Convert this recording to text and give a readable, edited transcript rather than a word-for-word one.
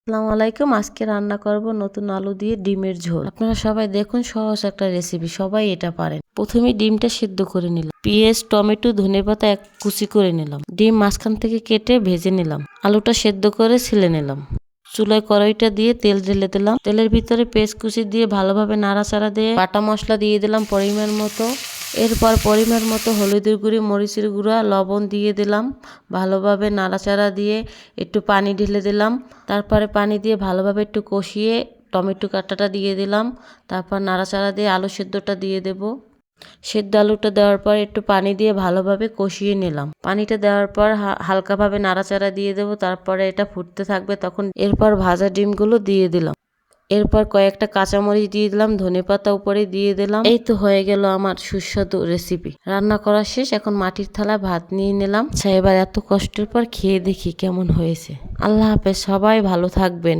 আসসালামু আলাইকুম। আজকে রান্না করব নতুন আলু দিয়ে ডিমের ঝোল। আপনারা সবাই দেখুন, সহজ একটা রেসিপি, সবাই এটা পারেন। প্রথমে ডিমটা সিদ্ধ করে নিলাম, পেঁয়াজ, টমেটো, ধনেপাতা এক কুচি করে নিলাম, ডিম মাঝখান থেকে কেটে ভেজে নিলাম, আলুটা সেদ্ধ করে ছিলে নিলাম। চুলায় কড়াইটা দিয়ে তেল ঢেলে দিলাম, তেলের ভিতরে পেঁয়াজ কুচি দিয়ে ভালোভাবে নাড়াচাড়া দিয়ে বাটা মশলা দিয়ে দিলাম পরিমাণ মতো। এরপর পরিমাণ মতো হলুদের গুঁড়ি, মরিচের গুঁড়া, লবণ দিয়ে দিলাম। ভালোভাবে নাড়াচাড়া দিয়ে একটু পানি ঢেলে দিলাম। তারপরে পানি দিয়ে ভালোভাবে একটু কষিয়ে টমেটো কাটাটা দিয়ে দিলাম। তারপর নাড়াচাড়া দিয়ে আলু সেদ্ধটা দিয়ে দেব। সেদ্ধ আলুটা দেওয়ার পর একটু পানি দিয়ে ভালোভাবে কষিয়ে নিলাম। পানিটা দেওয়ার পর হালকাভাবে নাড়াচাড়া দিয়ে দেব। তারপরে এটা ফুটতে থাকবে, তখন এরপর ভাজা ডিমগুলো দিয়ে দিলাম। এরপর কয়েকটা কাঁচামরিচ দিয়ে দিলাম, ধনেপাতা উপরে দিয়ে দিলাম। এই তো হয়ে গেল আমার সুস্বাদু রেসিপি। রান্না করা শেষ, এখন মাটির থালায় ভাত নিয়ে নিলাম। এবার এত কষ্টের পর খেয়ে দেখি কেমন হয়েছে। আল্লাহ হাফেজ, সবাই ভালো থাকবেন।